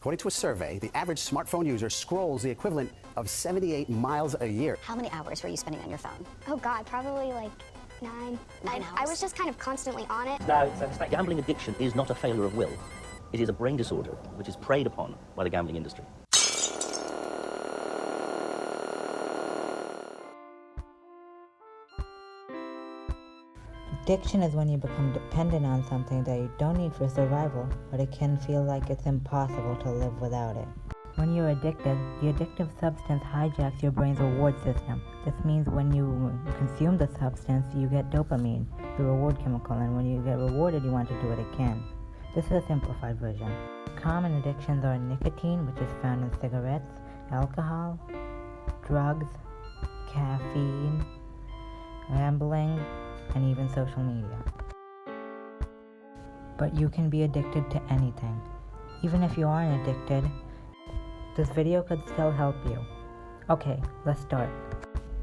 According to a survey, the average smartphone user scrolls the equivalent of 78 miles a year. How many hours were you spending on your phone? Oh God, probably like 9. Nine I hours? was just kind of constantly on it. No, gambling addiction is not a failure of will. It is a brain disorder which is preyed upon by the gambling industry. Addiction is when you become dependent on something that you don't need for survival, but it can feel like it's impossible to live without it. When you're addicted, the addictive substance hijacks your brain's reward system. This means when you consume the substance, you get dopamine, the reward chemical, and when you get rewarded, you want to do it again. This is a simplified version. Common addictions are nicotine, which is found in cigarettes, alcohol, drugs, caffeine, gambling, and even social media. But you can be addicted to anything. Even if you aren't addicted, this video could still help you. Okay, let's start.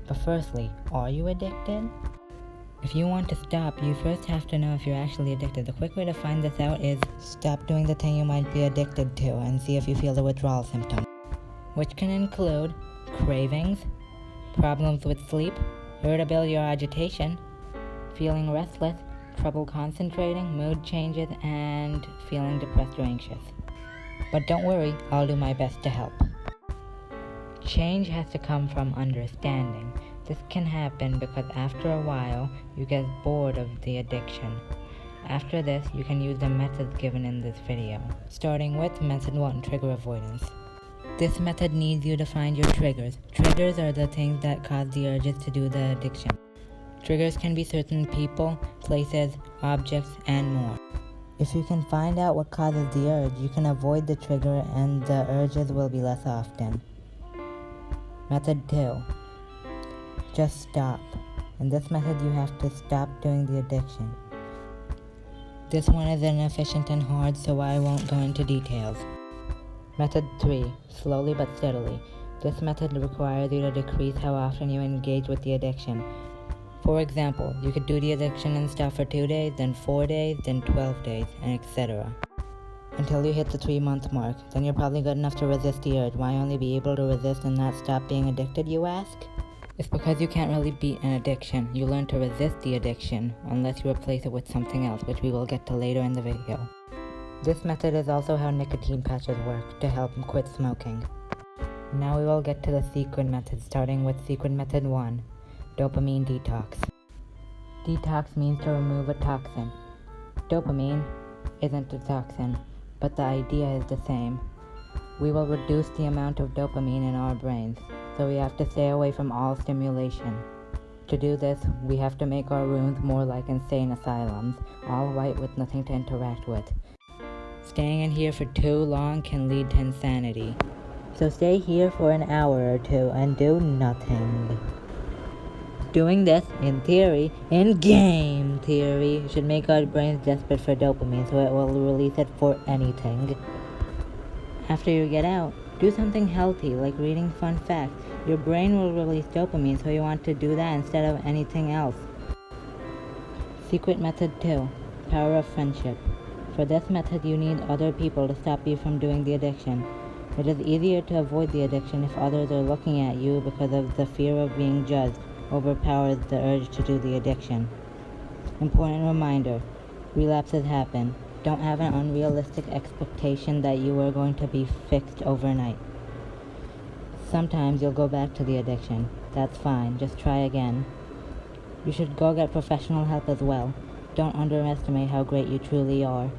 But firstly, are you addicted? If you want to stop, you first have to know if you're actually addicted. The quick way to find this out is stop doing the thing you might be addicted to and see if you feel the withdrawal symptoms, which can include cravings, problems with sleep, irritability or agitation, feeling restless, trouble concentrating, mood changes, and feeling depressed or anxious. But don't worry, I'll do my best to help. Change has to come from understanding. This can happen because after a while, you get bored of the addiction. After this, you can use the methods given in this video, starting with method 1, trigger avoidance. This method needs you to find your triggers. Triggers are the things that cause the urges to do the addiction. Triggers can be certain people, places, objects, and more. If you can find out what causes the urge, you can avoid the trigger and the urges will be less often. Method 2. Just stop. In this method, you have to stop doing the addiction. This one is inefficient and hard, so I won't go into details. Method 3. Slowly but steadily. This method requires you to decrease how often you engage with the addiction. For example, you could do the addiction and stop for 2 days, then 4 days, then 12 days, and etc. Until you hit the 3-month mark. Then you're probably good enough to resist the urge. Why only be able to resist and not stop being addicted, you ask? It's because you can't really beat an addiction. You learn to resist the addiction unless you replace it with something else, which we will get to later in the video. This method is also how nicotine patches work, to help quit smoking. Now we will get to the secret method, starting with secret method 1. Dopamine detox. Detox means to remove a toxin. Dopamine isn't a toxin, but the idea is the same. We will reduce the amount of dopamine in our brains, so we have to stay away from all stimulation. To do this, we have to make our rooms more like insane asylums, all white with nothing to interact with. Staying in here for too long can lead to insanity. So stay here for an hour or two and do nothing. Doing this, in theory, in game theory, should make our brains desperate for dopamine so it will release it for anything. After you get out, do something healthy like reading fun facts. Your brain will release dopamine so you want to do that instead of anything else. Secret method 2. Power of friendship. For this method you need other people to stop you from doing the addiction. It is easier to avoid the addiction if others are looking at you because of the fear of being judged overpowers the urge to do the addiction. Important reminder, relapses happen. Don't have an unrealistic expectation that you are going to be fixed overnight. Sometimes you'll go back to the addiction. That's fine, just try again. You should go get professional help as well. Don't underestimate how great you truly are.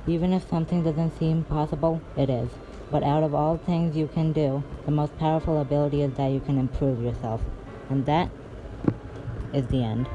Even if something doesn't seem possible, it is. But out of all things you can do, the most powerful ability is that you can improve yourself. And that is the end.